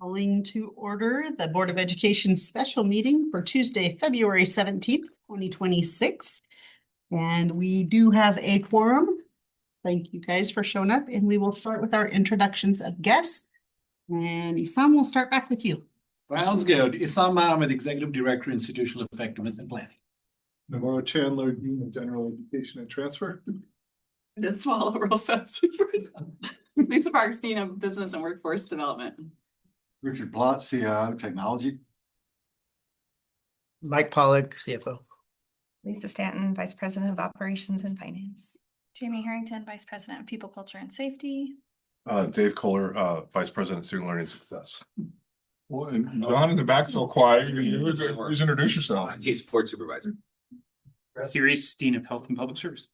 Calling to order the Board of Education special meeting for Tuesday, February 17th, 2026. And we do have a quorum. Thank you guys for showing up, and we will start with our introductions of guests. And Isam, we'll start back with you. Sounds good. Isam Ahmed, Executive Director, Institutional Effectiveness and Planning. Navarro Chandler, Dean of General Education and Transfer. Just swallow real fast. Lisa Parks, Dean of Business and Workforce Development. Richard Plott, CIO Technology. Mike Pollock, CFO. Lisa Stanton, Vice President of Operations and Finance. Jamie Harrington, Vice President of People, Culture, and Safety. Dave Kohler, Vice President, Student Learning Success. Well, and Don in the back so quiet, please introduce yourself. IT Support Supervisor. Rusty Reese, Dean of Health and Public Service.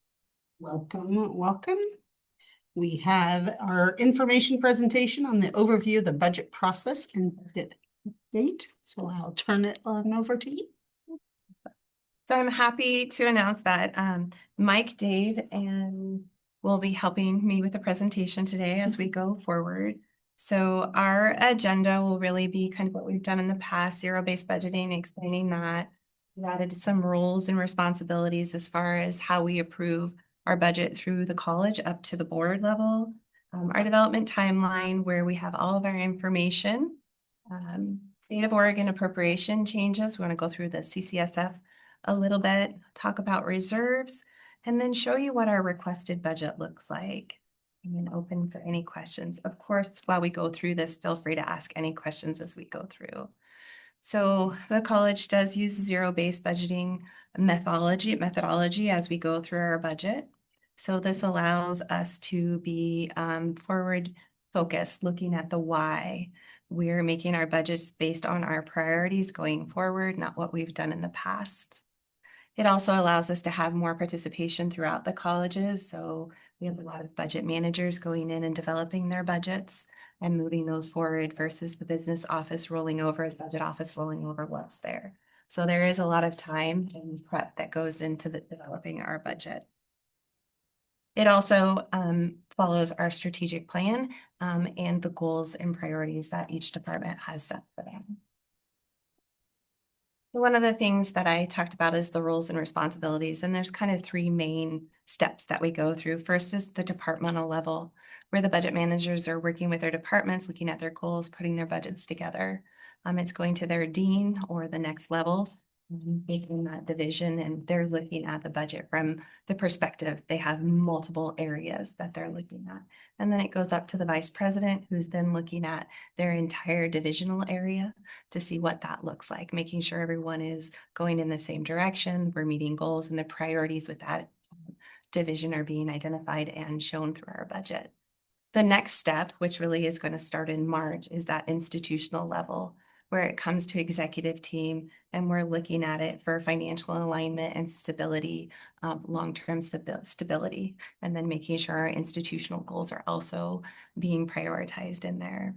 Welcome, welcome. We have our information presentation on the overview of the budget process and budget update. So I'll turn it on over to you. So I'm happy to announce that Mike, Dave, and will be helping me with the presentation today as we go forward. So our agenda will really be kind of what we've done in the past, zero-based budgeting, explaining that. We added some roles and responsibilities as far as how we approve our budget through the college up to the board level. Our development timeline where we have all of our information. State of Oregon appropriation changes. We want to go through the CCSF a little bit, talk about reserves, and then show you what our requested budget looks like. And then open for any questions. Of course, while we go through this, feel free to ask any questions as we go through. So the college does use zero-based budgeting methodology as we go through our budget. So this allows us to be forward focused, looking at the why. We're making our budgets based on our priorities going forward, not what we've done in the past. It also allows us to have more participation throughout the colleges. So we have a lot of budget managers going in and developing their budgets and moving those forward versus the business office rolling over, the budget office rolling over what's there. So there is a lot of time and prep that goes into developing our budget. It also follows our strategic plan and the goals and priorities that each department has set for them. One of the things that I talked about is the roles and responsibilities, and there's kind of three main steps that we go through. First is the departmental level, where the budget managers are working with their departments, looking at their goals, putting their budgets together. It's going to their dean or the next level, making that division, and they're looking at the budget from the perspective. They have multiple areas that they're looking at. And then it goes up to the vice president, who's then looking at their entire divisional area to see what that looks like, making sure everyone is going in the same direction. We're meeting goals and the priorities with that division are being identified and shown through our budget. The next step, which really is going to start in March, is that institutional level, where it comes to executive team, and we're looking at it for financial alignment and stability, long-term stability, and then making sure our institutional goals are also being prioritized in there.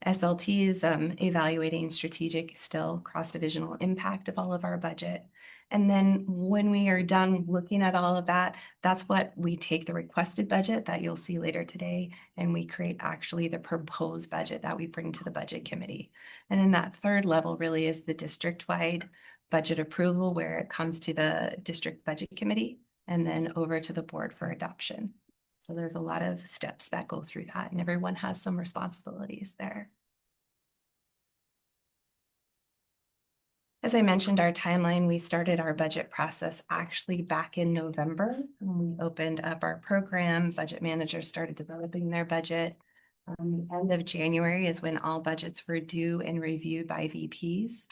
SLT is evaluating strategic still cross-divisional impact of all of our budget. And then when we are done looking at all of that, that's what we take the requested budget that you'll see later today, and we create actually the proposed budget that we bring to the budget committee. And then that third level really is the district-wide budget approval, where it comes to the district budget committee and then over to the board for adoption. So there's a lot of steps that go through that, and everyone has some responsibilities there. As I mentioned, our timeline, we started our budget process actually back in November when we opened up our program. Budget managers started developing their budget. The end of January is when all budgets were due and reviewed by VPs.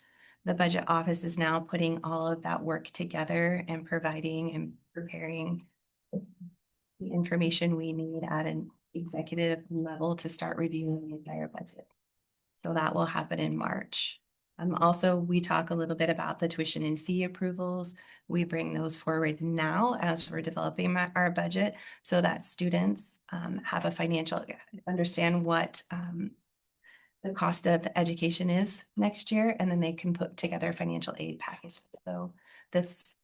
The budget office is now putting all of that work together and providing and preparing the information we need at an executive level to start reviewing the entire budget. So that will happen in March. Also, we talk a little bit about the tuition and fee approvals. We bring those forward now as we're developing our budget so that students have a financial, understand what the cost of education is next year, and then they can put together a financial aid package. So this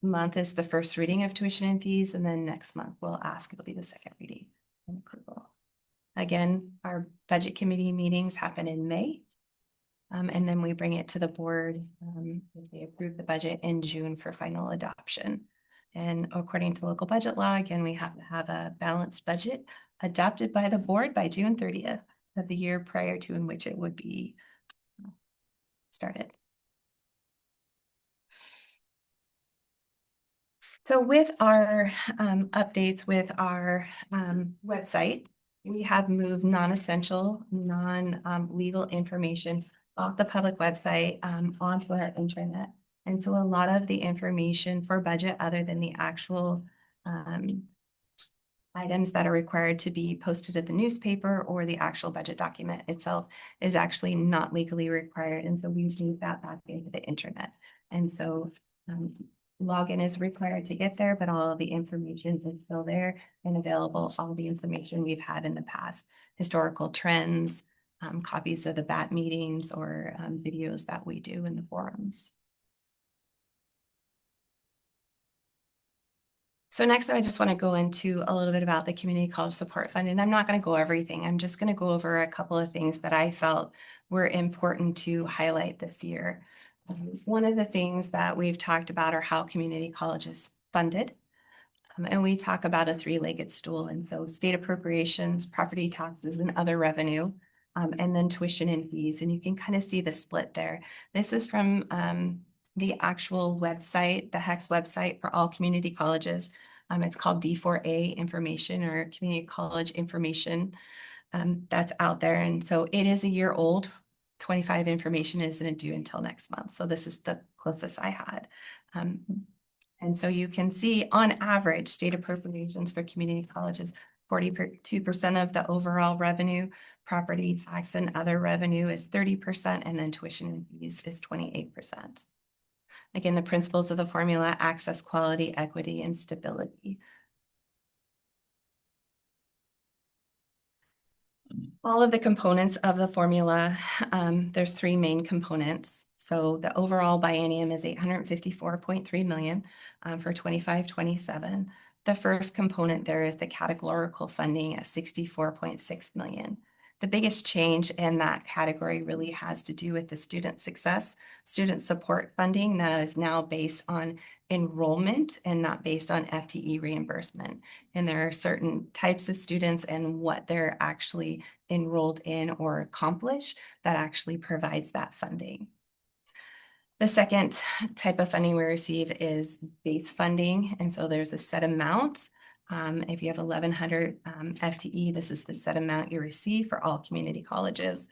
month is the first reading of tuition and fees, and then next month we'll ask, it'll be the second reading and approval. Again, our budget committee meetings happen in May. And then we bring it to the board, if they approve the budget in June for final adoption. And according to local budget law, again, we have to have a balanced budget adopted by the board by June 30th of the year prior to in which it would be started. So with our updates with our website, we have moved non-essential, non-legal information off the public website onto our intranet. And so a lot of the information for budget, other than the actual items that are required to be posted at the newspaper or the actual budget document itself, is actually not legally required. And so we moved that back into the intranet. And so login is required to get there, but all of the information is still there and available. All the information we've had in the past, historical trends, copies of the BAT meetings, or videos that we do in the forums. So next, I just want to go into a little bit about the Community College Support Fund, and I'm not going to go everything. I'm just going to go over a couple of things that I felt were important to highlight this year. One of the things that we've talked about are how community college is funded. And we talk about a three-legged stool. And so state appropriations, property taxes, and other revenue, and then tuition and fees. And you can kind of see the split there. This is from the actual website, the HECS website for all community colleges. It's called D4A information, or community college information, that's out there. And so it is a year old. 25 information isn't due until next month. So this is the closest I had. And so you can see on average, state appropriations for community colleges, 42% of the overall revenue, property tax and other revenue is 30%, and then tuition and fees is 28%. Again, the principles of the formula: access, quality, equity, and stability. All of the components of the formula, there's three main components. So the overall biennium is $854.3 million for 25-27. The first component there is the categorical funding at $64.6 million. The biggest change in that category really has to do with the student success, student support funding that is now based on enrollment and not based on FTE reimbursement. And there are certain types of students and what they're actually enrolled in or accomplish that actually provides that funding. The second type of funding we receive is base funding. And so there's a set amount. If you have 1,100 FTE, this is the set amount you receive for all community colleges.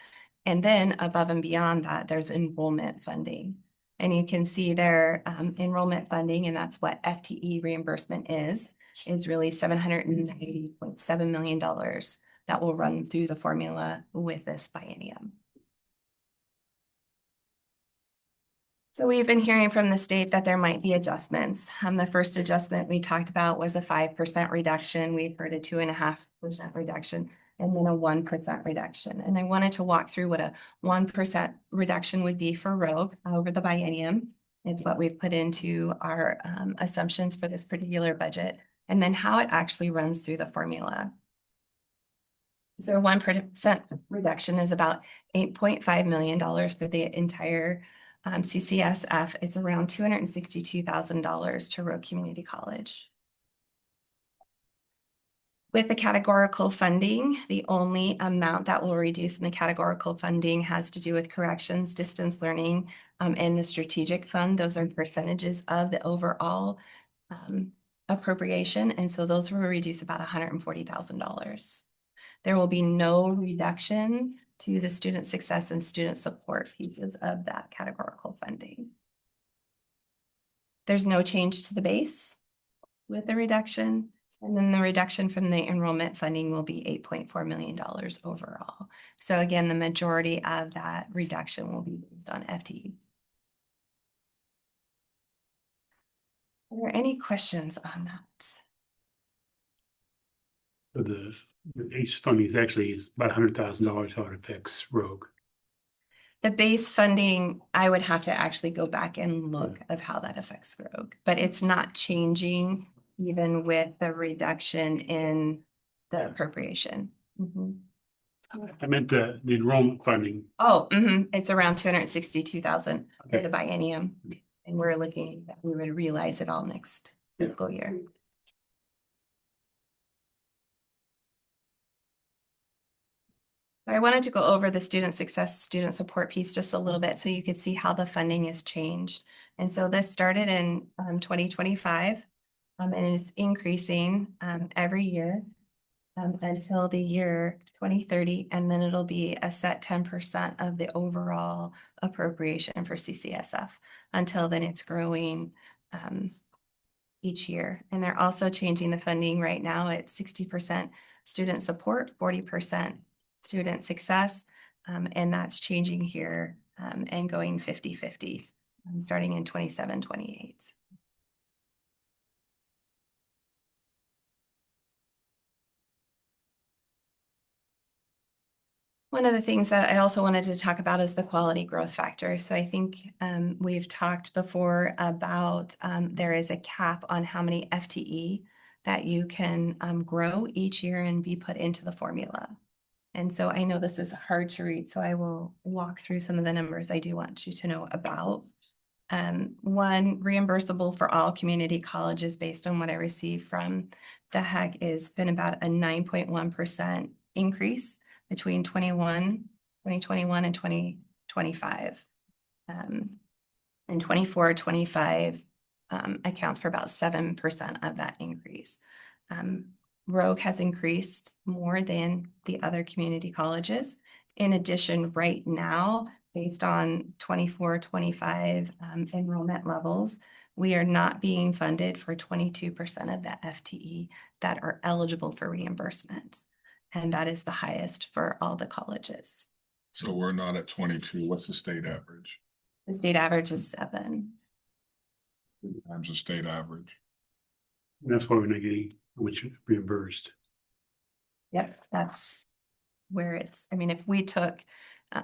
And then above and beyond that, there's enrollment funding. And you can see their enrollment funding, and that's what FTE reimbursement is really $790.7 million that will run through the formula with this biennium. So we've been hearing from the state that there might be adjustments. The first adjustment we talked about was a 5% reduction. We've heard a 2.5% reduction, and then a 1% reduction. And I wanted to walk through what a 1% reduction would be for Rogue over the biennium. It's what we've put into our assumptions for this particular budget, and then how it actually runs through the formula. So 1% reduction is about $8.5 million for the entire CCSF. It's around $262,000 to Rogue Community College. With the categorical funding, the only amount that will reduce in the categorical funding has to do with corrections, distance learning, and the strategic fund. Those are percentages of the overall appropriation. And so those will reduce about $140,000. There will be no reduction to the student success and student support pieces of that categorical funding. There's no change to the base with the reduction. And then the reduction from the enrollment funding will be $8.4 million overall. So again, the majority of that reduction will be based on FTE. Are there any questions on that? The base funding is actually about $100,000 how it affects Rogue. The base funding, I would have to actually go back and look of how that affects Rogue, but it's not changing even with the reduction in the appropriation. I meant the enrollment funding. Oh, it's around 262,000 for Okay. the biennium. And we're looking that we would realize it all next fiscal year. I wanted to go over the student success, student support piece just a little bit so you could see how the funding has changed. And so this started in 2025 and it's increasing every year until the year 2030. And then it'll be a set 10% of the overall appropriation for CCSF. Until then, it's growing each year. And they're also changing the funding right now at 60% student support, 40% student success. And that's changing here and going 50-50 starting in 27-28. One of the things that I also wanted to talk about is the quality growth factor. So I think we've talked before about there is a cap on how many FTE that you can grow each year and be put into the formula. And so I know this is hard to read, so I will walk through some of the numbers I do want you to know about. One, reimbursable for all community colleges based on what I received from the HEC is been about a 9.1% increase between 2021 and 2025. And 24-25 accounts for about 7% of that increase. Rogue has increased more than the other community colleges. In addition, right now, based on 24-25 enrollment levels, we are not being funded for 22% of the FTE that are eligible for reimbursement. And that is the highest for all the colleges. So we're not at 22. What's the state average? The state average is 7. Times the state average. And that's why we're not getting much reimbursed. Yep, that's where it's, I mean, if we took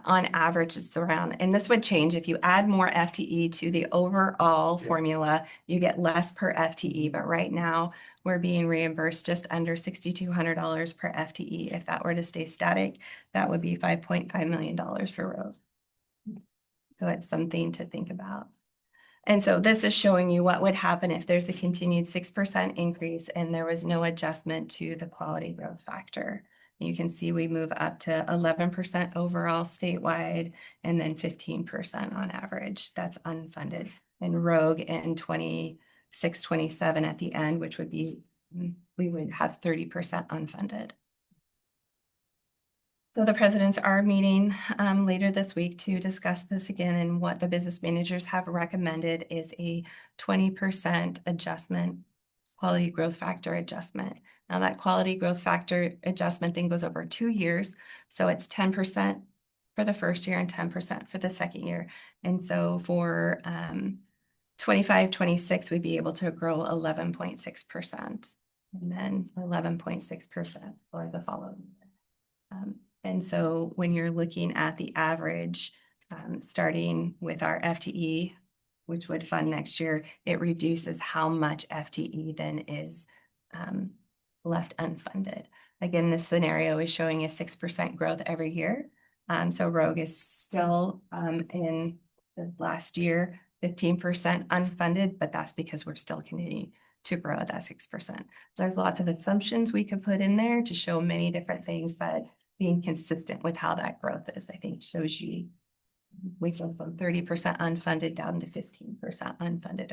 on average, it's around, and this would change if you add more FTE to the overall formula, you get less per FTE. But right now we're being reimbursed just under $6,200 per FTE. If that were to stay static, that would be $5.5 million for Rogue. So it's something to think about. And so this is showing you what would happen if there's a continued 6% increase and there was no adjustment to the quality growth factor. You can see we move up to 11% overall statewide and then 15% on average. That's unfunded. And Rogue in 26-27 at the end, which would be, we would have 30% unfunded. So the presidents are meeting later this week to discuss this again, and what the business managers have recommended is a 20% adjustment, quality growth factor adjustment. Now that quality growth factor adjustment thing goes over 2 years. So it's 10% for the first year and 10% for the second year. And so for 25-26, we'd be able to grow 11.6% and then 11.6% for the following year. And so when you're looking at the average, starting with our FTE, which would fund next year, it reduces how much FTE then is left unfunded. Again, this scenario is showing a 6% growth every year. So Rogue is still in the last year, 15% unfunded, but that's because we're still continuing to grow at that 6%. There's lots of assumptions we could put in there to show many different things, but being consistent with how that growth is, I think shows you we go from 30% unfunded down to 15% unfunded.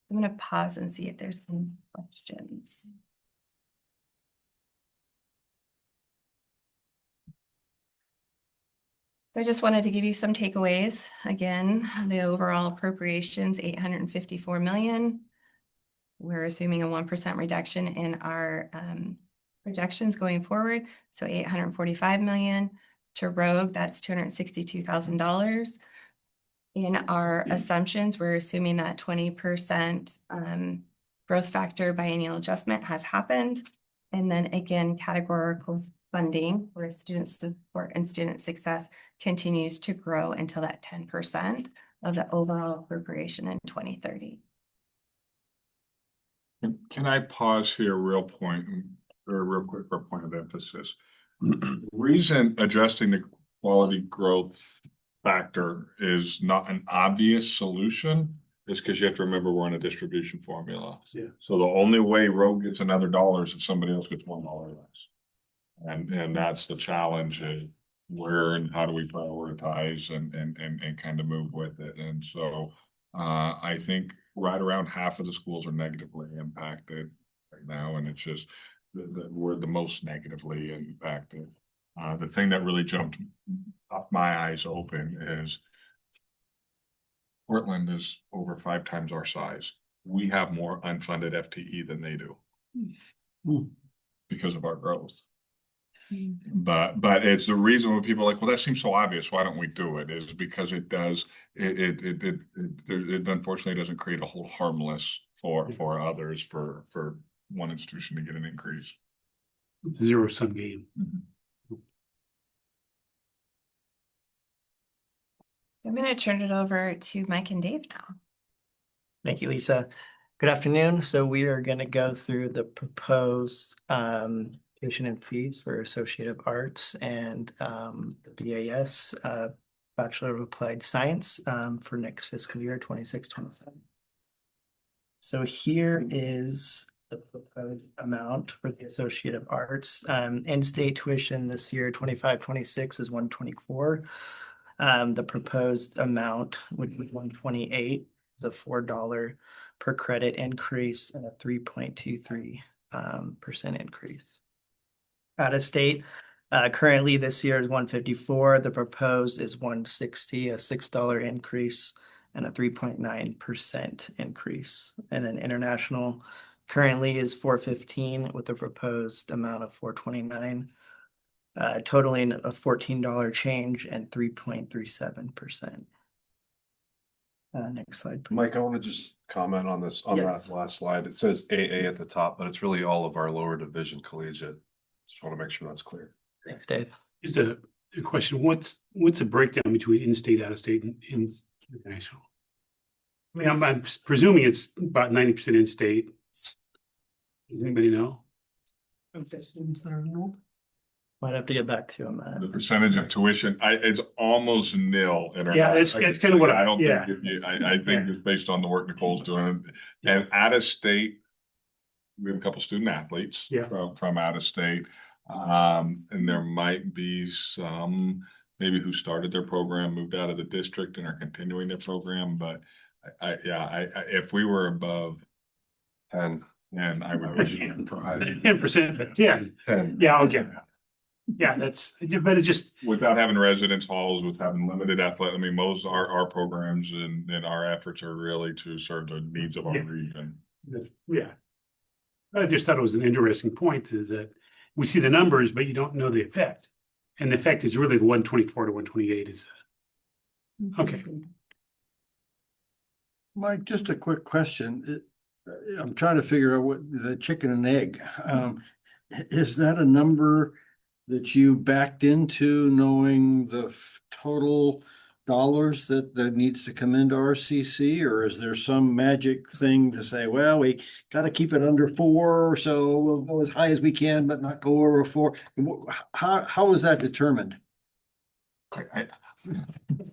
I'm going to pause and see if there's any questions. So I just wanted to give you some takeaways. Again, the overall appropriations, $854 million. We're assuming a 1% reduction in our projections going forward. So $845 million. To Rogue, that's $262,000. In our assumptions, we're assuming that 20% growth factor biennial adjustment has happened. And then again, categorical funding where student support and student success continues to grow until that 10% of the overall appropriation in 2030. Can I pause here real point? real quick for a point of emphasis. Reason adjusting the quality growth factor is not an obvious solution is because you have to remember we're on a distribution formula. Yeah. So the only way Rogue gets another dollar is if somebody else gets $1 less. And that's the challenge is where and how do we prioritize and kind of move with it. And so I think right around half of the schools are negatively impacted right now, and it's just we're the most negatively impacted. The thing that really jumped up my eyes open is Portland is over 5 times our size. We have more unfunded FTE than they do because of our growth. But it's the reason when people are like, well, that seems so obvious. Why don't we do it? Is because it does. It unfortunately doesn't create a hold harmless for others for one institution to get an increase. It's a zero-sum game. I'm going to turn it over to Mike and Dave now. Thank you, Lisa. Good afternoon. So we are going to go through the proposed tuition and fees for Associate of Arts and the BAS Bachelor of Applied Science for next fiscal year 26-27. So here is the proposed amount for the Associate of Arts. In-state tuition this year 25-26 is $124. The proposed amount would be $128, is a $4 per credit increase and a 3.23% increase. Out of state, currently this year is $154. The proposed is $160, a $6 increase and a 3.9% increase. And then international currently is $415 with a proposed amount of $429. Totaling a $14 change and 3.37%. Next slide, please. Mike, I want to just comment on this on Yes. that last slide. It says AA at the top, but it's really all of our lower division collegiate. Just want to make sure that's clear. Thanks, Dave. Just a question, what's the breakdown between in-state, out-of-state, and international? I mean, I'm presuming it's about 90% in-state. Does anybody know? Students that are enrolled. Might have to get back to him. The percentage of tuition, it's almost nil. Yeah, it's kind of what I don't yeah. think, I think it's based on the work Nicole's doing. And out of state, we have a couple student athletes Yeah. from out of state. And there might be some maybe who started their program, moved out of the district and are continuing their program. But if we were above 10. and I would be 10%, but 10. 10. Yeah, okay. Yeah, but it just, without having residence halls, with having limited athletic, I mean, most our programs and our efforts are really to serve the needs of our Yeah. region. yeah. I just thought it was an interesting point is that we see the numbers, but you don't know the effect. And the effect is really the 124 to 128 is, okay. Mike, just a quick question. I'm trying to figure out what the chicken and egg. Is that a number that you backed into knowing the total dollars that needs to come into RCC? Or is there some magic thing to say, well, we got to keep it under 4, so we'll go as high as we can, but not go over 4? How is that determined?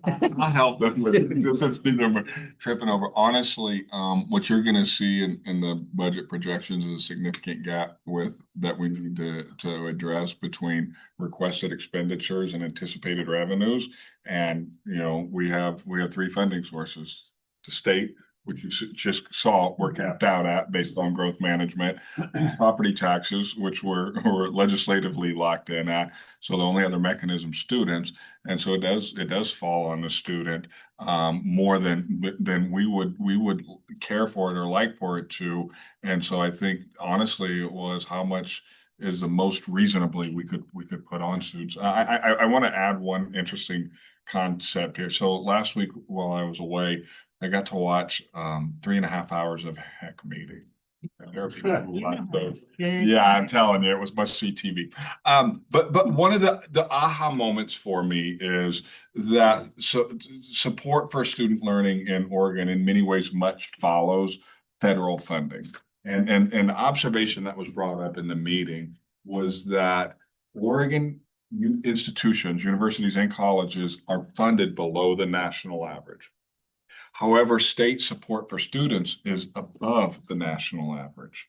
I'll help them with this number tripping over. Honestly, what you're going to see in the budget projections is a significant gap that we need to address between requested expenditures and anticipated revenues. And we have 3 funding sources: the state, which you just saw we're capped out at based on growth management, property taxes, which we're legislatively locked in at. So the only other mechanism, students. And so it does fall on the student more than we would care for it or like for it to. And so I think honestly it was how much is the most reasonably we could put on students. I want to add one interesting concept here. So last week while I was away, I got to watch 3.5 hours of Heck meeting. There are people who like those. Yeah, I'm telling you, it was must-see TV. But one of the aha moments for me is that support for student learning in Oregon in many ways much follows federal funding. And the observation that was brought up in the meeting was that Oregon institutions, universities and colleges are funded below the national average. However, state support for students is above the national average.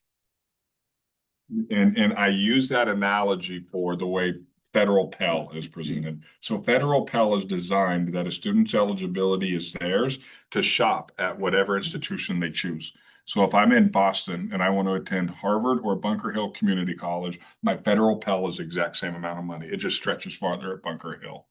And I use that analogy for the way federal Pell is presented. So federal Pell is designed that a student's eligibility is theirs to shop at whatever institution they choose. So if I'm in Boston and I want to attend Harvard or Bunker Hill Community College, my federal Pell is the exact same amount of money. It just stretches farther at Bunker Hill.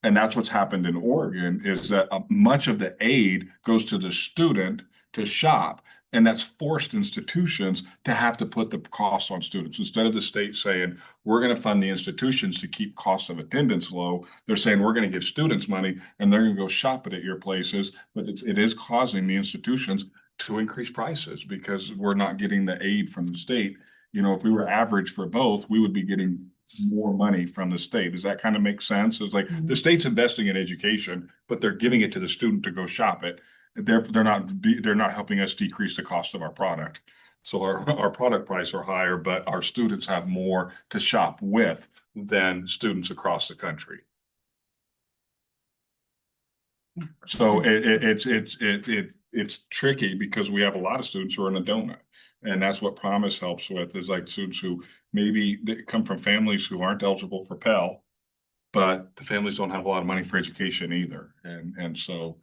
And that's what's happened in Oregon, is that much of the aid goes to the student to shop. And that's forced institutions to have to put the costs on students. Instead of the state saying, we're going to fund the institutions to keep costs of attendance low, they're saying, we're going to give students money and they're going to go shop it at your places. But it is causing the institutions to increase prices because we're not getting the aid from the state. You know, if we were average for both, we would be getting more money from the state. Does that kind of make sense? It's like the state's investing in education, but they're giving it to the student to go shop it. They're not helping us decrease the cost of our product. So our product price are higher, but our students have more to shop with than students across the country. So it's tricky because we have a lot of students who are in a donut. And that's what Promise helps with, is like students who maybe they come from families who aren't eligible for Pell, but the families don't have a lot of money for education either. And so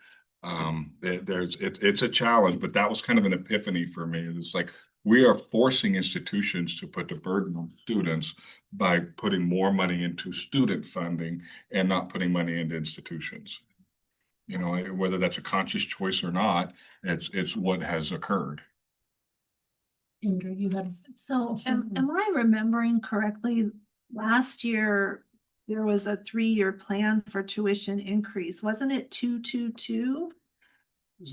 it's a challenge, but that was kind of an epiphany for me. It's like we are forcing institutions to put the burden on students by putting more money into student funding and not putting money into institutions. You know, whether that's a conscious choice or not, it's what has occurred. Andrew, you had. So am I remembering correctly? Last year, there was a 3-year plan for tuition increase. Wasn't it 222?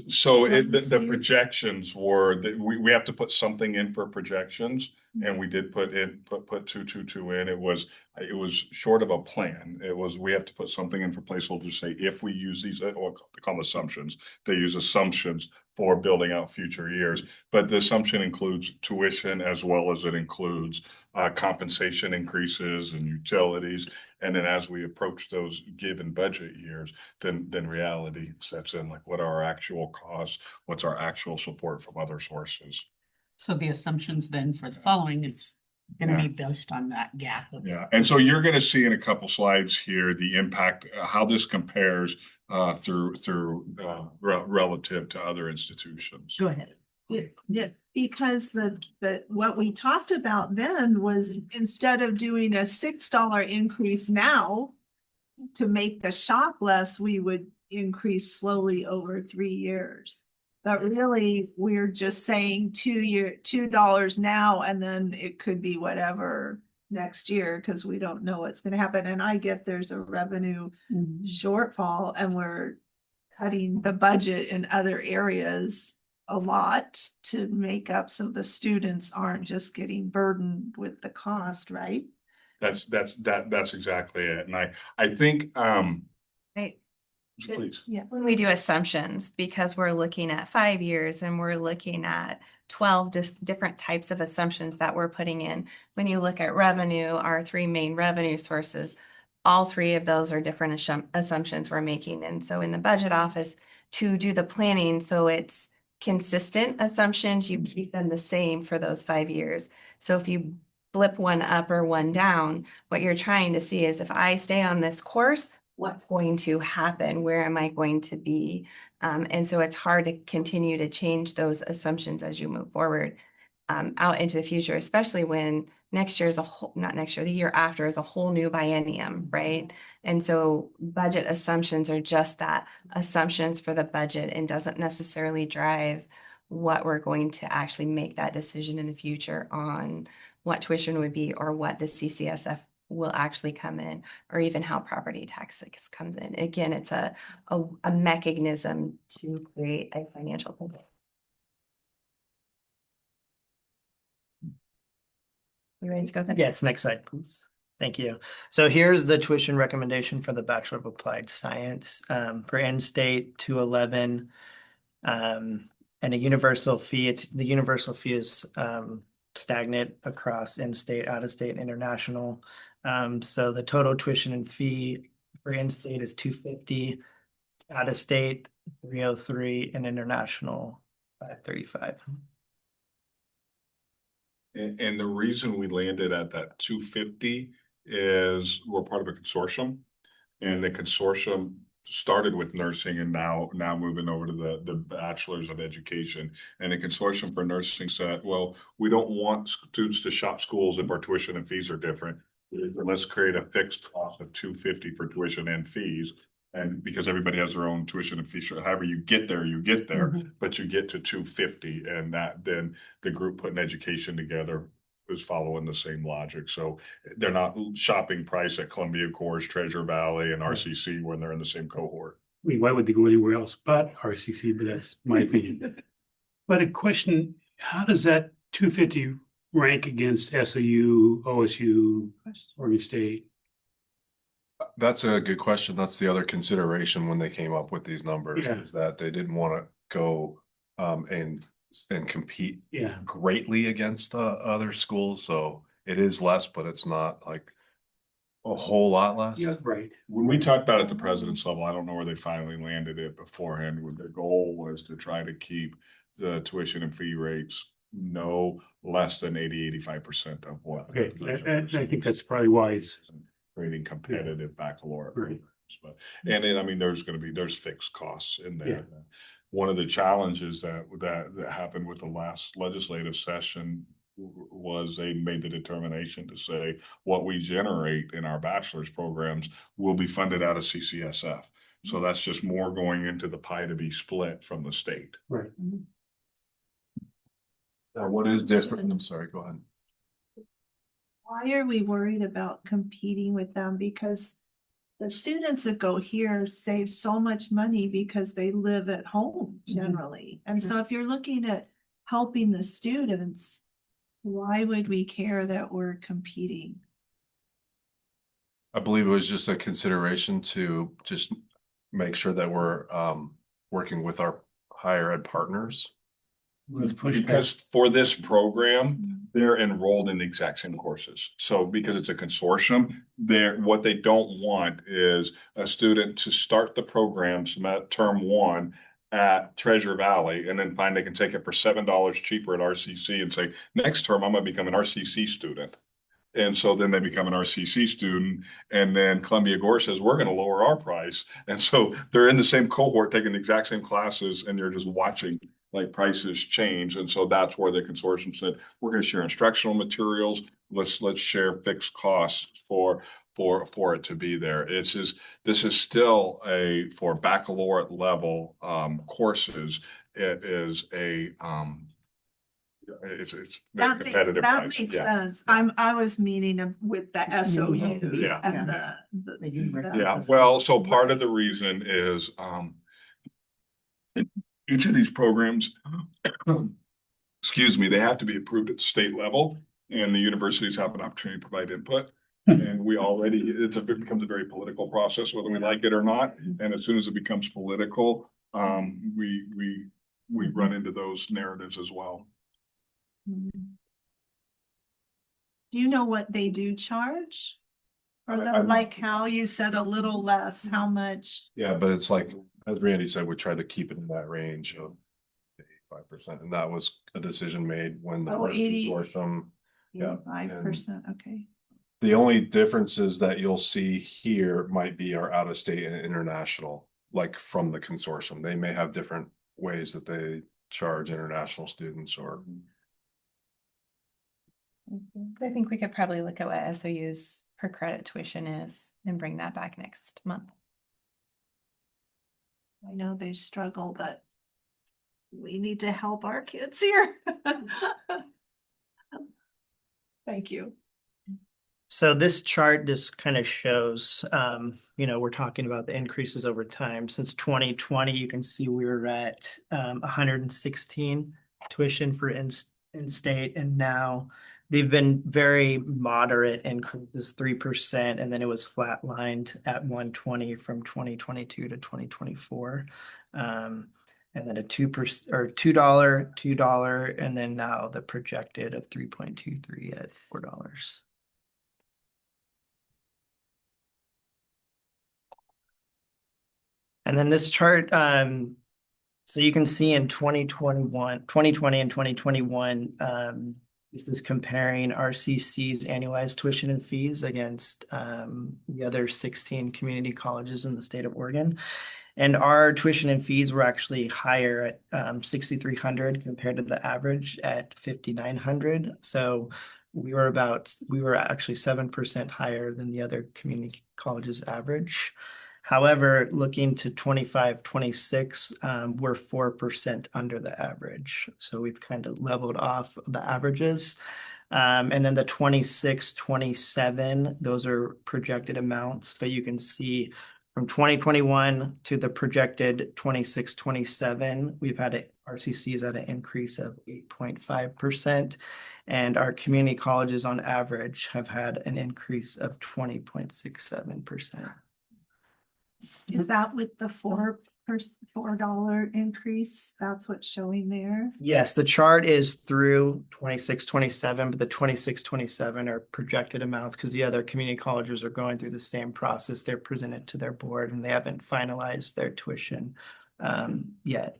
So the projections were that we have to put something in for projections, and we did put 222 in. It was short of a plan. It was, we have to put something in for placeholders, say if we use these, or they call them assumptions. They use assumptions for building out future years, but the assumption includes tuition as well as it includes compensation increases and utilities. And then as we approach those given budget years, then reality sets in, like what are our actual costs? What's our actual support from other sources? So the assumptions then for the following is going to be based on that gap. Yeah, and so you're going to see in a couple slides here the impact, how this compares through relative to other institutions. Go ahead. Yeah, because the what we talked about then was, instead of doing a $6 increase now to make the shock less, we would increase slowly over 3 years. But really, we're just saying $2 now, and then it could be whatever next year, because we don't know what's going to happen. And I get there's a revenue shortfall, and we're cutting the budget in other areas a lot to make up, so the students aren't just getting burdened with the cost, right? That's exactly it. And I think Right. please. Yeah, when we do assumptions, because we're looking at 5 years and we're looking at 12 different types of assumptions that we're putting in. When you look at revenue, our 3 main revenue sources, all 3 of those are different assumptions we're making. And so in the budget office, to do the planning, so it's consistent assumptions, you keep them the same for those 5 years. So if you blip one up or one down, what you're trying to see is, if I stay on this course, what's going to happen? Where am I going to be? And so it's hard to continue to change those assumptions as you move forward out into the future, especially when next year is not next year, the year after is a whole new biennium, right? And so budget assumptions are just that, assumptions for the budget, and doesn't necessarily drive what we're going to actually make that decision in the future on what tuition would be, or what the CCSF will actually come in, or even how property taxes comes in. Again, it's a mechanism to create a financial pivot. You ready to go then? Yes, next slide, please. Thank you. So here's the tuition recommendation for the Bachelor of Applied Science for in-state 211, and a universal fee. The universal fee is stagnant across in-state, out-of-state, and international. So the total tuition and fee for in-state is $250, out-of-state $303, and international $535. And the reason we landed at that 250 is we're part of a consortium. And the consortium started with nursing and now moving over to the bachelor's of education. And the consortium for nursing said, well, we don't want students to shop schools if our tuition and fees are different. Let's create a fixed cost of 250 for tuition and fees. And because everybody has their own tuition and fees, however you get there, but you get to 250. And that then the group putting education together is following the same logic. So they're not shopping price at Columbia Course, Treasure Valley, and RCC when they're in the same cohort. I mean, why would they go anywhere else but RCC? But that's my opinion. But a question, how does that 250 rank against SAU, OSU, Oregon State? That's a good question. That's the other consideration when they came up with these numbers, Yeah. is that they didn't want to go and compete Yeah. greatly against other schools. So it is less, but it's not like a whole lot less. Yeah, right. When we talked about it at the president's level, I don't know where they finally landed it beforehand. When their goal was to try to keep the tuition and fee rates no less than 85% of what. Okay, I think that's probably why it's Creating competitive baccalaureate Right. programs. But, and then, I mean, there's fixed costs in there. Yeah. One of the challenges that happened with the last legislative session was they made the determination to say what we generate in our bachelor's programs will be funded out of CCSF. So that's just more going into the pie to be split from the state. right. Now, what is different? I'm sorry, go ahead. Why are we worried about competing with them? Because the students that go here save so much money because they live at home generally. And so if you're looking at helping the students, why would we care that we're competing? I believe it was just a consideration to just make sure that we're working with our higher ed partners. Let's push back. Because for this program, they're enrolled in the exact same courses. So because it's a consortium, what they don't want is a student to start the program term one at Treasure Valley and then find they can take it for $7 cheaper at RCC and say, next term, I'm gonna become an RCC student. And so then they become an RCC student, and then Columbia Gore says, we're going to lower our price. And so they're in the same cohort, taking the exact same classes, and you're just watching like prices change. And so that's where the consortium said, we're going to share instructional materials. Let's share fixed costs for it to be there. This is still for baccalaureate level courses. It is it's very competitive. That price. makes Yeah. sense. I was meaning with the SOUs Yeah. and Yeah, well, so part of the reason is each of these programs, excuse me, they have to be approved at the state level, and the universities have an opportunity to provide input. And it becomes a very political process, whether we like it or not. And as soon as it becomes political, we run into those narratives as well. Do you know what they do charge? Or like how you said a little less, how much? Yeah, but it's like, as Randy said, we tried to keep it in that range of 85%. And that was a decision made when the first 80. consortium. Yeah, 5%, okay. The only differences that you'll see here might be our out of state and international, like from the consortium. They may have different ways that they charge international students or. I think we could probably look at what SOU's per credit tuition is and bring that back next month. I know they struggle, but we need to help our kids here. Thank you. So this chart just kind of shows, we're talking about the increases over time. Since 2020, you can see we were at 116 tuition for in-state, and now they've been very moderate increases, 3%, and then it was flatlined at 120 from 2022 to 2024. and then a 2% or $2, and then now the projected of 3.23 at $4. And then this chart, so you can see in 2020 and 2021, this is comparing RCC's annualized tuition and fees against the other 16 community colleges in the state of Oregon. And our tuition and fees were actually higher at $6,300 compared to the average at $5,900. So we were actually 7% higher than the other community colleges average. However, looking to 25-26, we're 4% under the average. So we've kind of leveled off the averages. And then the 26-27, those are projected amounts, but you can see from 2021 to the projected 26-27, we've had RCCs at an increase of 8.5%, and our community colleges on average have had an increase of 20.67%. Is that with the $4 increase? That's what's showing there? Yes, the chart is through 26-27, but the 26-27 are projected amounts because the other community colleges are going through the same process. They're presented to their board and they haven't finalized their tuition yet.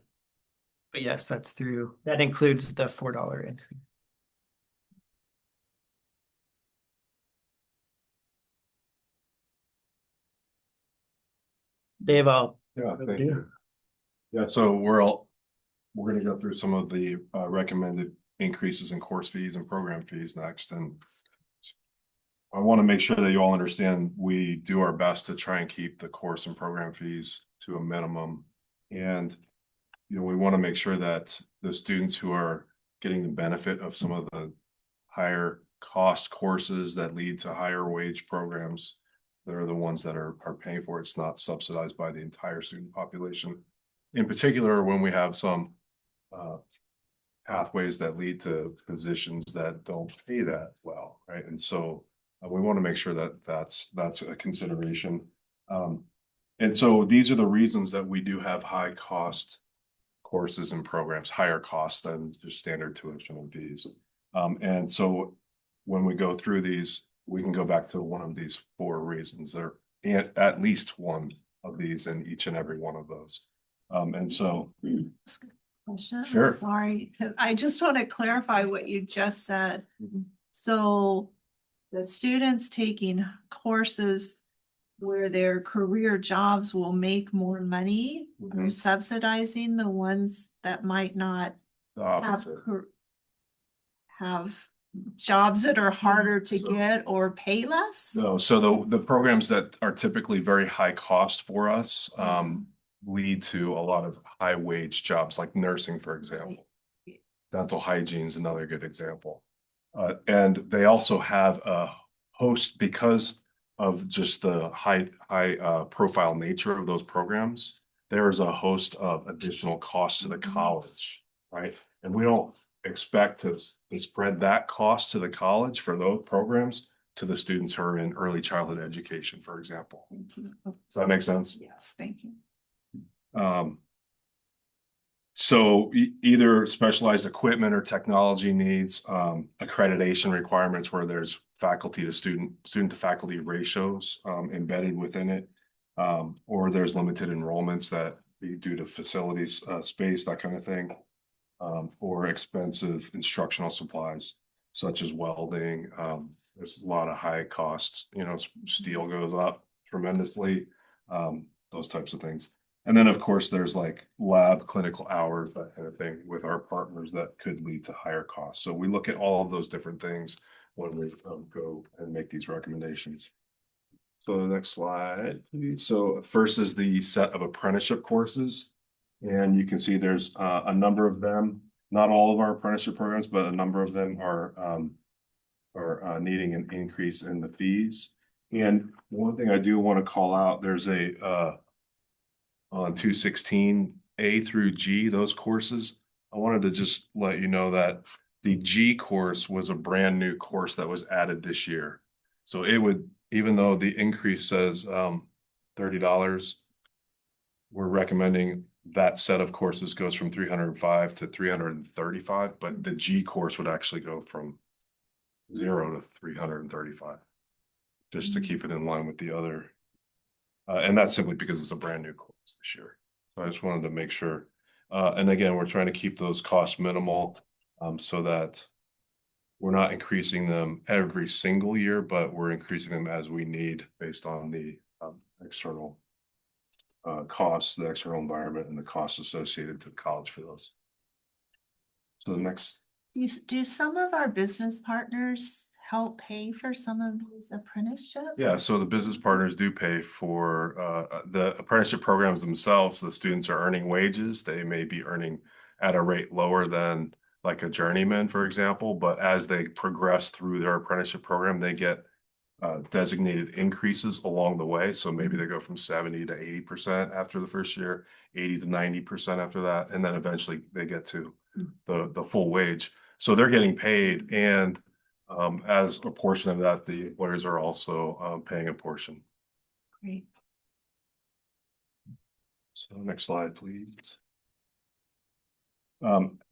But yes, that includes the $4 increase. Dave, Yeah, thank you. Yeah, so we're gonna go through some of the recommended increases in course fees and program fees next. And I want to make sure that you all understand we do our best to try and keep the course and program fees to a minimum. And we want to make sure that the students who are getting the benefit of some of the higher cost courses that lead to higher wage programs, they're the ones that are paying for it. It's not subsidized by the entire student population. In particular, when we have some pathways that lead to positions that don't pay that well, right? And so we want to make sure that that's a consideration. And so these are the reasons that we do have high cost courses and programs, higher cost than just standard tuition and fees. And so when we go through these, we can go back to one of these 4 reasons. There at least one of these in each and every one of those. And so, Question? Sure. Sorry, I just want to clarify what you just said. So the students taking courses where their career jobs will make more money, are subsidizing the ones that might not the opposite. have jobs that are harder to get or pay less? No, so the programs that are typically very high cost for us lead to a lot of high wage jobs like nursing, for example. Dental hygiene is another good example. And they also have a host, because of just the high profile nature of those programs, there's a host of additional costs to the college, right? And we don't expect to spread that cost to the college for those programs to the students who are in early childhood education, for example. Does that make sense? Yes, thank you. So either specialized equipment or technology needs, accreditation requirements where there's faculty to student to faculty ratios embedded within it, or there's limited enrollments that be due to facilities, space, that kind of thing, or expensive instructional supplies such as welding. There's a lot of high costs, steel goes up tremendously, those types of things. And then, of course, there's like lab clinical hours, that kind of thing with our partners that could lead to higher costs. So we look at all of those different things when we go and make these recommendations. So the next slide, please. So first is the set of apprenticeship courses. And you can see there's a number of them, not all of our apprenticeship programs, but a number of them are needing an increase in the fees. And one thing I do want to call out, there's on 216 A through G, those courses, I wanted to just let you know that the G course was a brand new course that was added this year. So it would, even though the increase says $30, we're recommending that set of courses goes from 305 to 335, but the G course would actually go from 0 to 335. Just to keep it in line with the other. And that's simply because it's a brand new course this year. So I just wanted to make sure. And again, we're trying to keep those costs minimal, so that we're not increasing them every single year, but we're increasing them as we need based on the external costs, the external environment, and the costs associated to college for those. So the next. Do some of our business partners help pay for some of these apprenticeships? Yeah, so the business partners do pay for the apprenticeship programs themselves. The students are earning wages. They may be earning at a rate lower than like a journeyman, for example, but as they progress through their apprenticeship program, they get designated increases along the way. So maybe they go from 70 to 80% after the first year, 80 to 90% after that, and then eventually they get to the full wage. So they're getting paid, and as a portion of that, the employers are also paying a portion. Great. So next slide, please.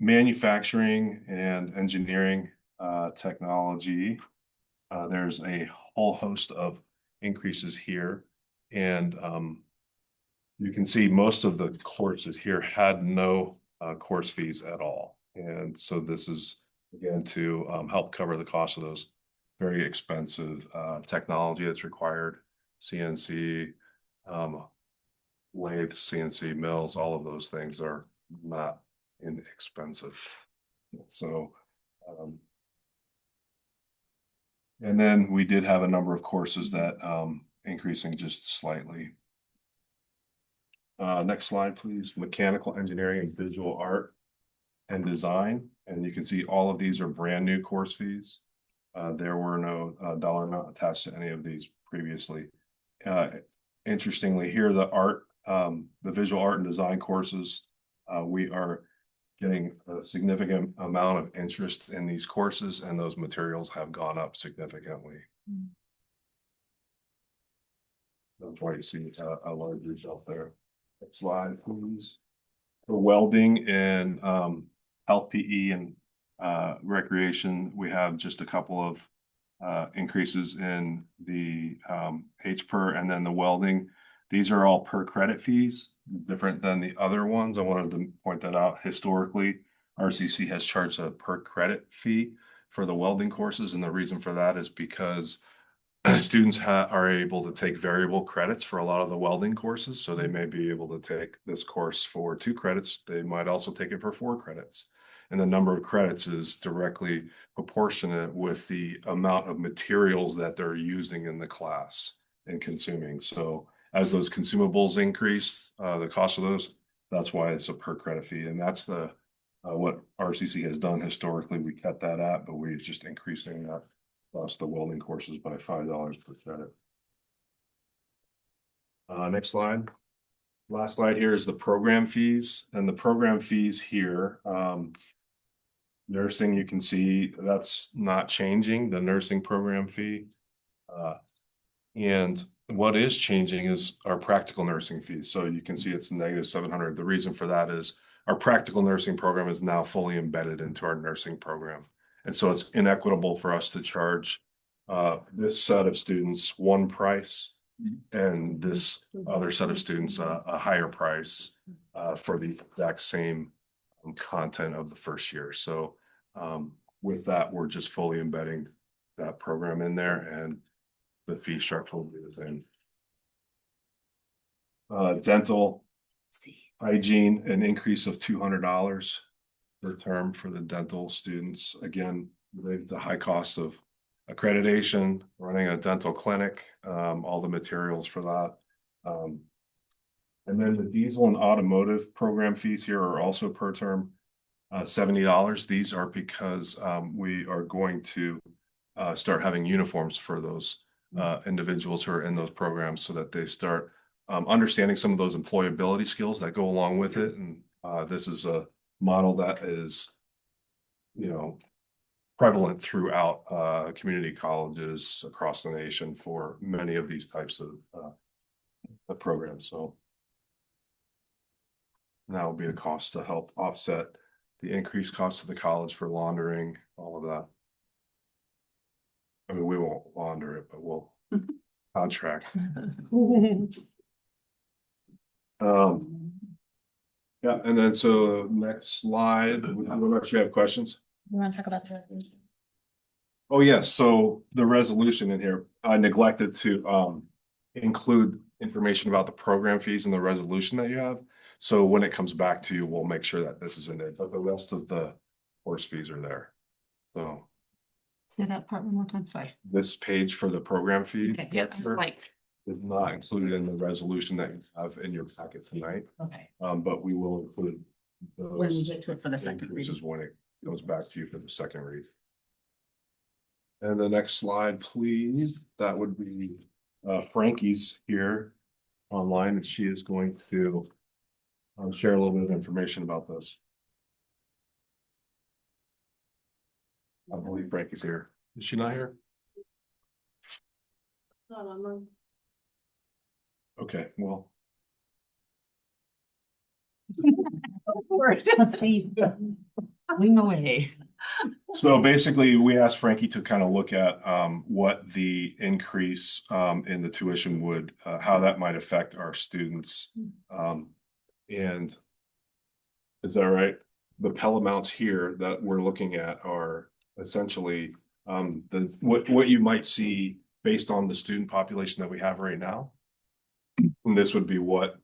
Manufacturing and engineering technology. There's a whole host of increases here, and you can see most of the courses here had no course fees at all. And so this is again to help cover the cost of those very expensive technology that's required, CNC, lathes, CNC mills, all of those things are not inexpensive. So and then we did have a number of courses that increasing just slightly. Next slide, please. Mechanical engineering and visual art and design. And you can see all of these are brand new course fees. There were no dollar amount attached to any of these previously. Interestingly, here the visual art and design courses, we are getting a significant amount of interest in these courses, and those materials have gone up significantly. That's why you see a large result there. Next slide, please. For welding and health PE and recreation, we have just a couple of increases in the HPER, and then the welding. These are all per credit fees, different than the other ones. I wanted to point that out. Historically, RCC has charged a per credit fee for the welding courses, and the reason for that is because students are able to take variable credits for a lot of the welding courses. So they may be able to take this course for 2 credits. They might also take it for 4 credits. And the number of credits is directly proportionate with the amount of materials that they're using in the class and consuming. So as those consumables increase, the cost of those, that's why it's a per credit fee. And that's the what RCC has done historically. We kept that at, but we're just increasing that plus the welding courses by $5 per credit. Next slide. Last slide here is the program fees, and the program fees here. Nursing, you can see that's not changing, the nursing program fee. And what is changing is our practical nursing fees. So you can see it's -700. The reason for that is our practical nursing program is now fully embedded into our nursing program. And so it's inequitable for us to charge this set of students one price and this other set of students a higher price for the exact same content of the first year. So with that, we're just fully embedding that program in there, and the fee structure will be the same. Dental hygiene, an increase of $200 per term for the dental students. Again, related to high costs of accreditation, running a dental clinic, all the materials for that. And then the diesel and automotive program fees here are also per term, $70. These are because we are going to start having uniforms for those individuals who are in those programs, so that they start understanding some of those employability skills that go along with it. And this is a model that is, prevalent throughout community colleges across the nation for many of these types of programs. So And that will be a cost to help offset the increased cost of the college for laundering, all of that. I mean, we won't launder it, but we'll contract. Yeah, and then so next slide, unless you have questions. You want to talk about the Oh, yes, so the resolution in here, I neglected to include information about the program fees in the resolution that you have. So when it comes back to you, we'll make sure that this is in it, but the rest of the course fees are there. So Say that part one more time, sorry. this page for the program fee Okay, yeah, I was like, is not included in the resolution that you have in your packet tonight, okay, but we will include when we those get to it for the second reading. increases when it goes back to you for the second read. And the next slide, please. That would be Frankie's here online, and she is going to share a little bit of information about this. I believe Frankie's here. Is she not here? Okay, well, Let's see. Wing away. so basically, we asked Frankie to kind of look at what the increase in the tuition would, how that might affect our students. And is that right? The Pell amounts here that we're looking at are essentially what you might see based on the student population that we have right now. And this would be what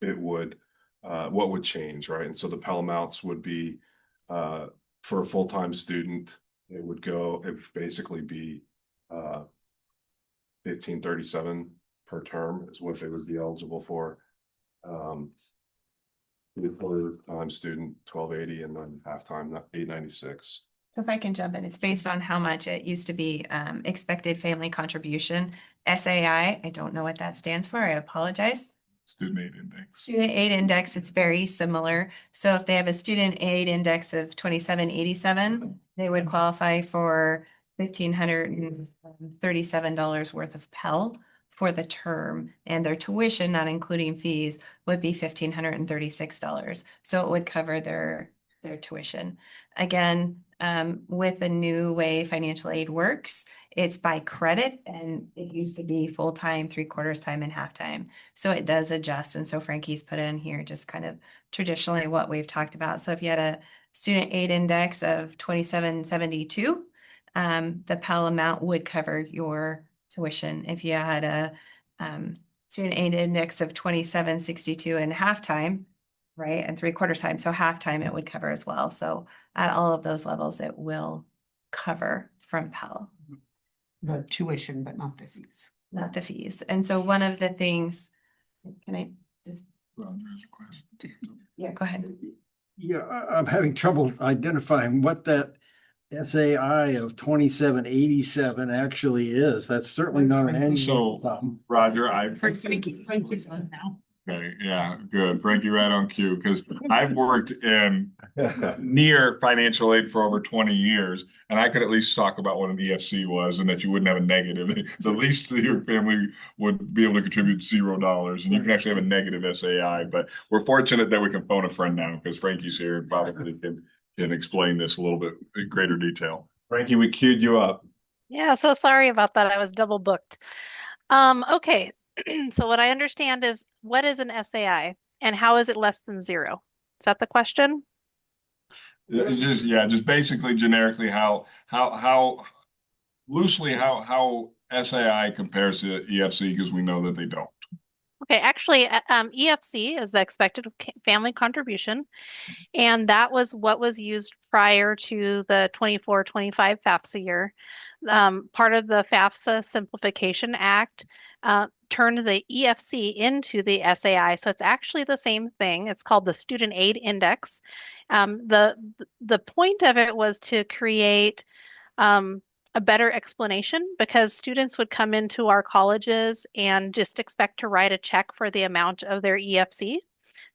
it would what would change, right? And so the Pell amounts would be for a full-time student, it would basically be $15.37 per term is what they would be eligible for. Full-time student $12.80, and then half-time $8.96. So if I can jump in, it's based on how much it used to be expected family contribution. SAI, I don't know what that stands for. I apologize. Student aid index. Student aid index, it's very similar. So if they have a student aid index of 2787, they would qualify for $1,537 worth of Pell for the term, and their tuition, not including fees, would be $1,536. So it would cover their tuition. Again, with the new way financial aid works, it's by credit, and it used to be full-time, 3/4 time, and half-time. So it does adjust. And so Frankie's put in here just kind of traditionally what we've talked about. So if you had a student aid index of 2772, the Pell amount would cover your tuition. If you had a student aid index of 2762 and half-time, right, and 3/4 time, so half-time it would cover as well. So at all of those levels, it will cover from Pell. The tuition, but not the fees. Not the fees. And so one of the things, can I just, yeah, go ahead. Yeah, I'm having trouble identifying what that SAI of 2787 actually is. That's certainly not an annual. So, Roger, Frankie's on now. Okay, yeah, good. Frankie, right on cue, because I've worked in near financial aid for over 20 years, and I could at least talk about what an EFC was and that you wouldn't have a negative. The least your family would be able to contribute $0, and you can actually have a negative SAI. But we're fortunate that we can phone a friend now because Frankie's here and probably can explain this a little bit in greater detail. Frankie, we queued you up. Yeah, so sorry about that. I was double booked. Okay. So what I understand is, what is an SAI and how is it less than 0? Is that the question? Just basically generically how loosely how SAI compares to EFC, because we know that they don't. Okay, actually, EFC is the expected family contribution, and that was what was used prior to the 24-25 FAFSA year. Part of the FAFSA Simplification Act turned the EFC into the SAI, so it's actually the same thing. It's called the Student Aid Index. The point of it was to create a better explanation, because students would come into our colleges and just expect to write a check for the amount of their EFC,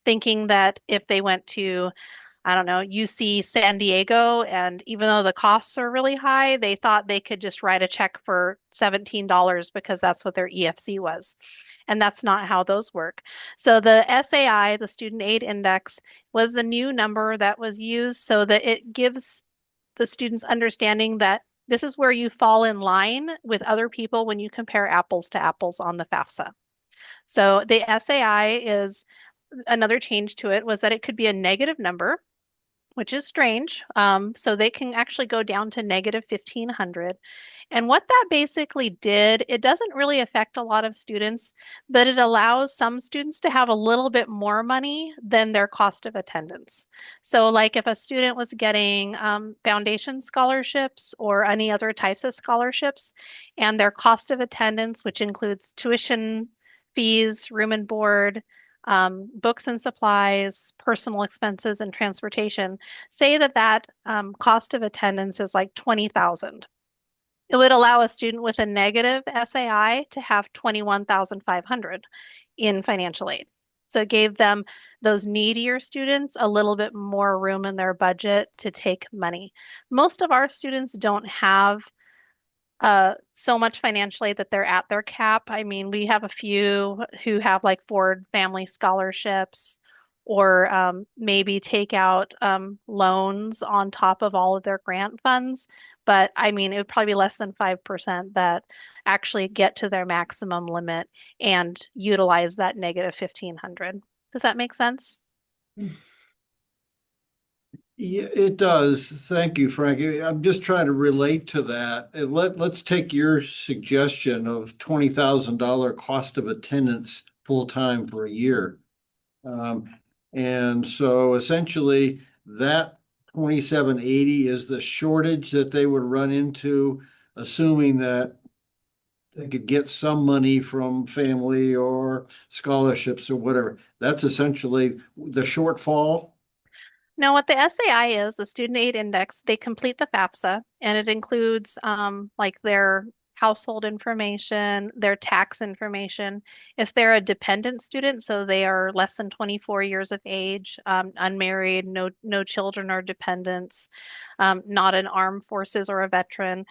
thinking that if they went to I don't know, UC San Diego, and even though the costs are really high, they thought they could just write a check for $17 because that's what their EFC was. And that's not how those work. So the SAI, the Student Aid Index, was the new number that was used so that it gives the students understanding that this is where you fall in line with other people when you compare apples to apples on the FAFSA. So the SAI is another change to it was that it could be a negative number, which is strange. So they can actually go down to negative 1,500. And what that basically did, it doesn't really affect a lot of students, but it allows some students to have a little bit more money than their cost of attendance. So like if a student was getting foundation scholarships or any other types of scholarships, and their cost of attendance, which includes tuition fees, room and board, books and supplies, personal expenses, and transportation, say that cost of attendance is like 20,000. It would allow a student with a negative SAI to have 21,500 in financial aid. So it gave them, those needier students, a little bit more room in their budget to take money. Most of our students don't have so much financially that they're at their cap. I mean, we have a few who have like Ford Family Scholarships or maybe take out loans on top of all of their grant funds. But I mean, it would probably be less than 5% that actually get to their maximum limit and utilize that negative 1,500. Does that make sense? Yeah, it does. Thank you, Frankie. I'm just trying to relate to that. And let's take your suggestion of $20,000 cost of attendance full-time for a year. And so essentially that 2780 is the shortage that they would run into, assuming that they could get some money from family or scholarships or whatever. That's essentially the shortfall. Now, what the SAI is, the Student Aid Index, they complete the FAFSA, and it includes like their household information, their tax information. If they're a dependent student, so they are less than 24 years of age, unmarried, no children or dependents, not in armed forces or a veteran,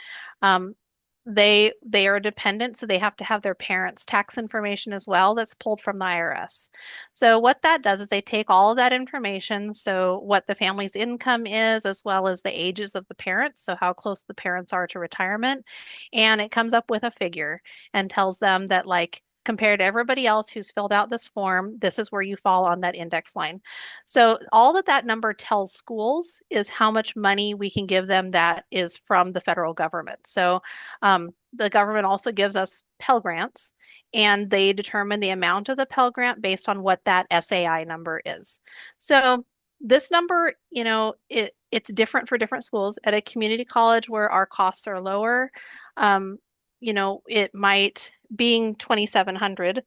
they are dependent, so they have to have their parents' tax information as well that's pulled from the IRS. So what that does is they take all of that information, so what the family's income is, as well as the ages of the parents, so how close the parents are to retirement, and it comes up with a figure and tells them that, like, compared to everybody else who's filled out this form, this is where you fall on that index line. So all that number tells schools is how much money we can give them that is from the federal government. So the government also gives us Pell Grants, and they determine the amount of the Pell Grant based on what that SAI number is. So this number, you know, it's different for different schools. At a community college where our costs are lower, you know, it might, being 2,700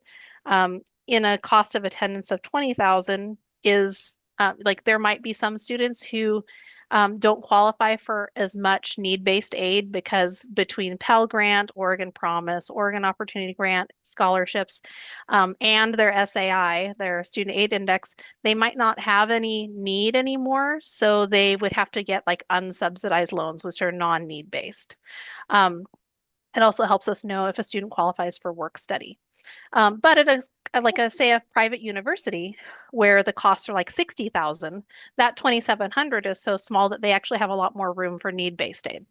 in a cost of attendance of 20,000 is like there might be some students who don't qualify for as much need-based aid because between Pell Grant, Oregon Promise, Oregon Opportunity Grant, scholarships, and their SAI, their Student Aid Index, they might not have any need anymore. So they would have to get like unsubsidized loans, which are non-need based. It also helps us know if a student qualifies for work study. But at say a private university where the costs are like 60,000, that 2,700 is so small that they actually have a lot more room for need-based aid.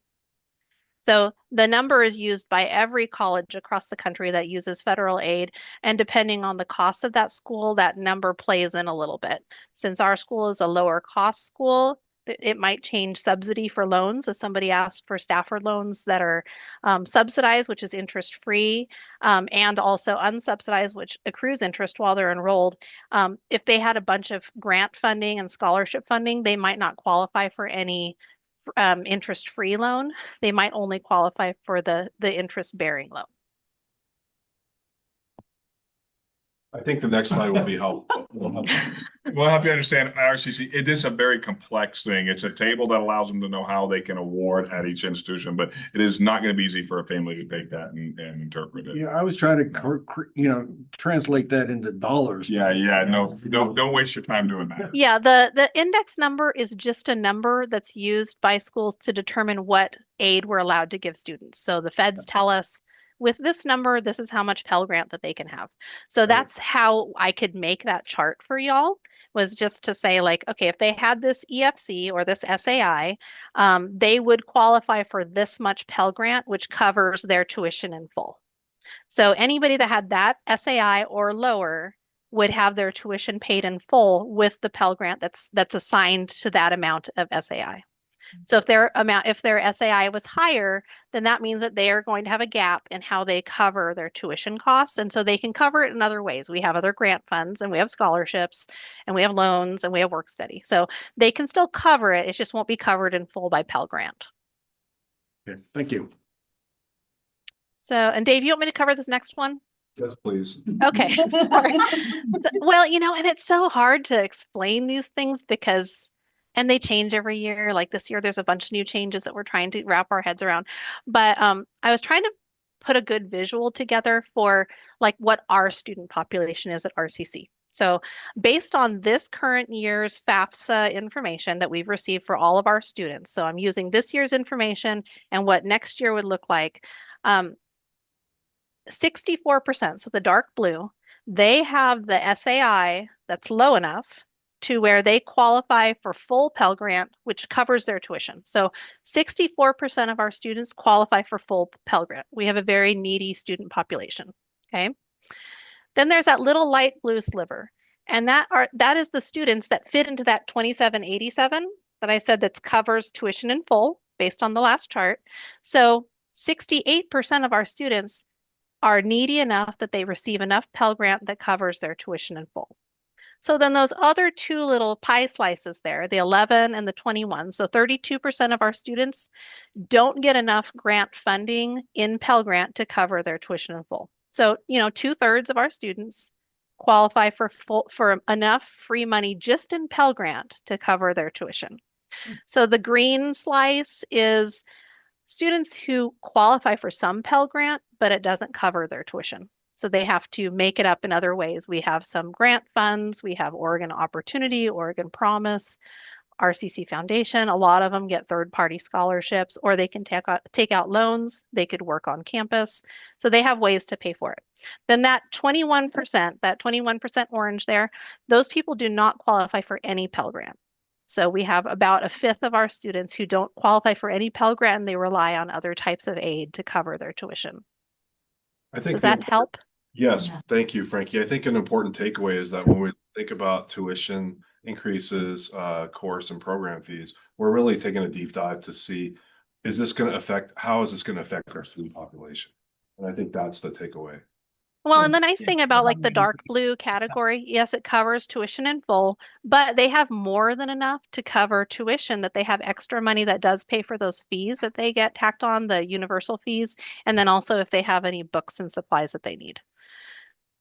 So the number is used by every college across the country that uses federal aid. And depending on the cost of that school, that number plays in a little bit. Since our school is a lower cost school, it might change subsidy for loans. If somebody asks for Stafford loans that are subsidized, which is interest free, and also unsubsidized, which accrues interest while they're enrolled, if they had a bunch of grant funding and scholarship funding, they might not qualify for any interest-free loan. They might only qualify for the interest-bearing loan. I think the next slide will be helpful. We'll help you understand RCC. It is a very complex thing. It's a table that allows them to know how they can award at each institution, but it is not going to be easy for a family to take that and interpret it. Yeah, I was trying to, translate that into dollars. Yeah, no, don't waste your time doing that. Yeah, the index number is just a number that's used by schools to determine what aid we're allowed to give students. So the feds tell us with this number, this is how much Pell Grant that they can have. So that's how I could make that chart for y'all, was just to say like, okay, if they had this EFC or this SAI, they would qualify for this much Pell Grant, which covers their tuition in full. So anybody that had that SAI or lower would have their tuition paid in full with the Pell Grant that's assigned to that amount of SAI. So if their SAI was higher, then that means that they are going to have a gap in how they cover their tuition costs. And so they can cover it in other ways. We have other grant funds and we have scholarships and we have loans and we have work study. So they can still cover it. It just won't be covered in full by Pell Grant. Okay, thank you. So, and Dave, you want me to cover this next one? Yes, please. Okay, sorry. Well, and it's so hard to explain these things because and they change every year. Like this year, there's a bunch of new changes that we're trying to wrap our heads around. But I was trying to put a good visual together for like what our student population is at RCC. So based on this current year's FAFSA information that we've received for all of our students, so I'm using this year's information and what next year would look like, 64%, so the dark blue, they have the SAI that's low enough to where they qualify for full Pell Grant, which covers their tuition. So 64% of our students qualify for full Pell Grant. We have a very needy student population, okay? Then there's that little light blue sliver, and that is the students that fit into that 2787 that I said that covers tuition in full based on the last chart. So 68% of our students are needy enough that they receive enough Pell Grant that covers their tuition in full. So then those other two little pie slices there, the 11 and the 21, so 32% of our students don't get enough grant funding in Pell Grant to cover their tuition in full. So, 2/3 of our students qualify for enough free money just in Pell Grant to cover their tuition. So the green slice is students who qualify for some Pell Grant, but it doesn't cover their tuition. So they have to make it up in other ways. We have some grant funds, we have Oregon Opportunity, Oregon Promise, RCC Foundation. A lot of them get third-party scholarships, or they can take out loans. They could work on campus. So they have ways to pay for it. Then that 21% orange there, those people do not qualify for any Pell Grant. So we have about 1/5 of our students who don't qualify for any Pell Grant, and they rely on other types of aid to cover their tuition. I think Does that help? Yes, thank you, Frankie. I think an important takeaway is that when we think about tuition increases, course and program fees, we're really taking a deep dive to see, how is this going to affect our student population? And I think that's the takeaway. Well, and the nice thing about like the dark blue category, yes, it covers tuition in full, but they have more than enough to cover tuition, that they have extra money that does pay for those fees that they get tacked on, the universal fees, and then also if they have any books and supplies that they need.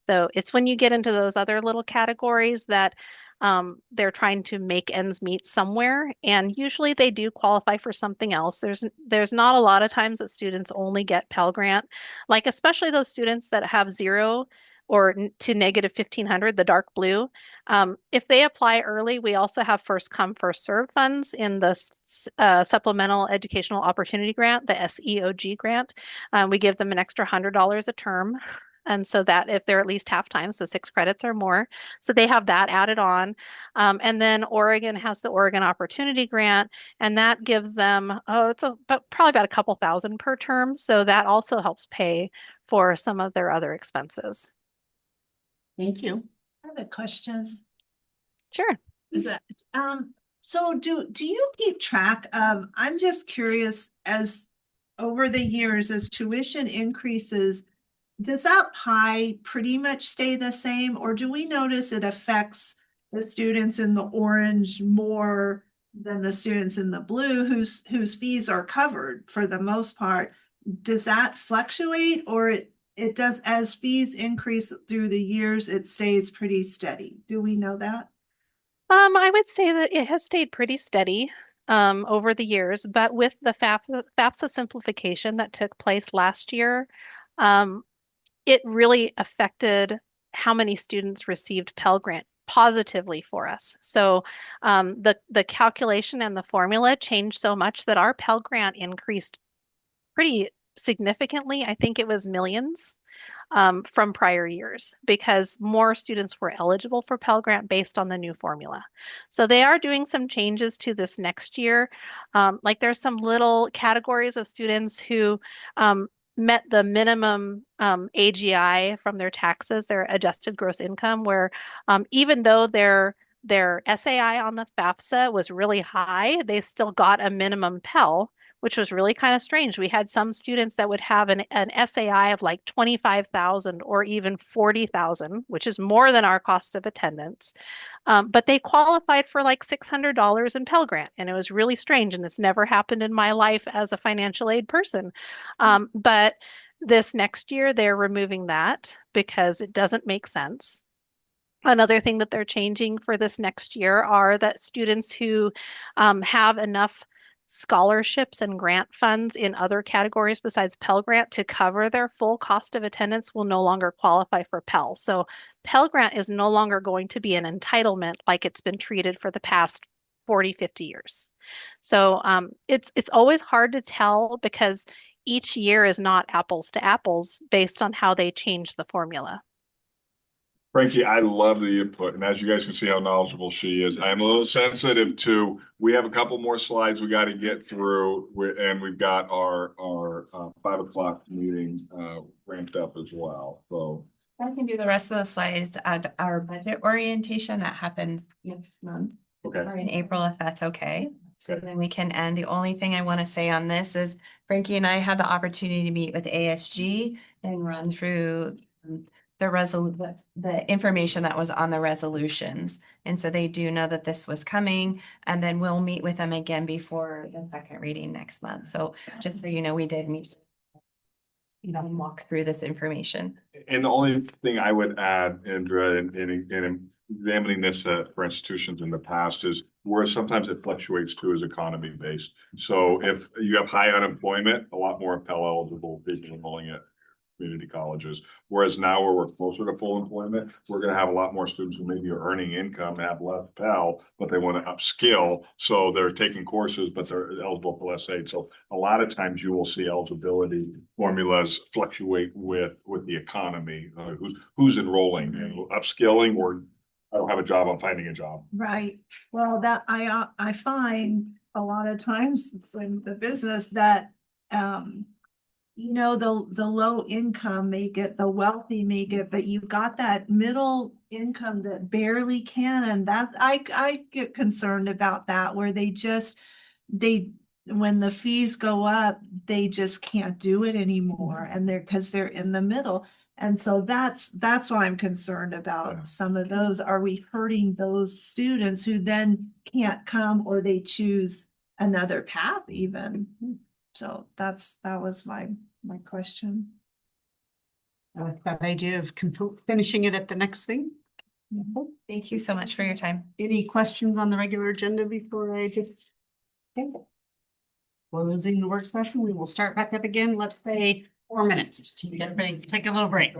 So it's when you get into those other little categories that they're trying to make ends meet somewhere, and usually they do qualify for something else. There's not a lot of times that students only get Pell Grant, like especially those students that have 0 or to -1,500, the dark blue. If they apply early, we also have first come, first serve funds in the Supplemental Educational Opportunity Grant, the SEOG grant. We give them an extra $100 a term. And so that if they're at least half time, so 6 credits or more, so they have that added on. And then Oregon has the Oregon Opportunity Grant, and that gives them, probably about a couple thousand per term. So that also helps pay for some of their other expenses. Thank you. I have a question. Sure. Is that, so do you keep track of, I'm just curious, as over the years, as tuition increases, does that pie pretty much stay the same, or do we notice it affects the students in the orange more than the students in the blue whose fees are covered for the most part? Does that fluctuate, or it does, as fees increase through the years, it stays pretty steady. Do we know that? I would say that it has stayed pretty steady over the years, but with the FAFSA simplification that took place last year, it really affected how many students received Pell Grant positively for us. So the calculation and the formula changed so much that our Pell Grant increased pretty significantly. I think it was millions from prior years because more students were eligible for Pell Grant based on the new formula. So they are doing some changes to this next year. Like there's some little categories of students who met the minimum AGI from their taxes, their adjusted gross income, where even though their SAI on the FAFSA was really high, they still got a minimum Pell, which was really kind of strange. We had some students that would have an SAI of like 25,000 or even 40,000, which is more than our cost of attendance. But they qualified for like $600 in Pell Grant. And it was really strange. And it's never happened in my life as a financial aid person. But this next year, they're removing that because it doesn't make sense. Another thing that they're changing for this next year are that students who have enough scholarships and grant funds in other categories besides Pell Grant to cover their full cost of attendance will no longer qualify for Pell. So Pell Grant is no longer going to be an entitlement like it's been treated for the past 40, 50 years. So it's always hard to tell because each year is not apples to apples based on how they change the formula. Frankie, I love the input, and as you guys can see how knowledgeable she is, I'm a little sensitive to, we have a couple more slides we got to get through, and we've got our 5 o'clock meeting ramped up as well, so. I can do the rest of the slides at our budget orientation that happens next month. Okay. Or in April, if that's okay. So Okay. then we can end. The only thing I want to say on this is Frankie and I had the opportunity to meet with ASG and run through the information that was on the resolutions. And so they do know that this was coming, and then we'll meet with them again before the second reading next month. So just so you know, we did meet, walk through this information. And the only thing I would add, Indra, in examining this for institutions in the past is where sometimes it fluctuates too as economy based. So if you have high unemployment, a lot more Pell eligible people enrolling at community colleges. Whereas now where we're closer to full employment, we're going to have a lot more students who maybe are earning income, have less Pell, but they want to upskill. So they're taking courses, but they're eligible for less aid. So a lot of times you will see eligibility formulas fluctuate with the economy, who's enrolling and upskilling, or I don't have a job, I'm finding a job. Right. Well, that I find a lot of times in the business that, the low income make it, the wealthy make it, but you've got that middle income that barely can. And that I get concerned about that, where when the fees go up, they just can't do it anymore. And because they're in the middle. And so that's why I'm concerned about some of those. Are we hurting those students who then can't come, or they choose another path even? So that was my question. I like that idea of finishing it at the next thing. Thank you so much for your time. Any questions on the regular agenda before I just? Closing the work session, we will start back up again. Let's say 4 minutes. Everybody take a little break.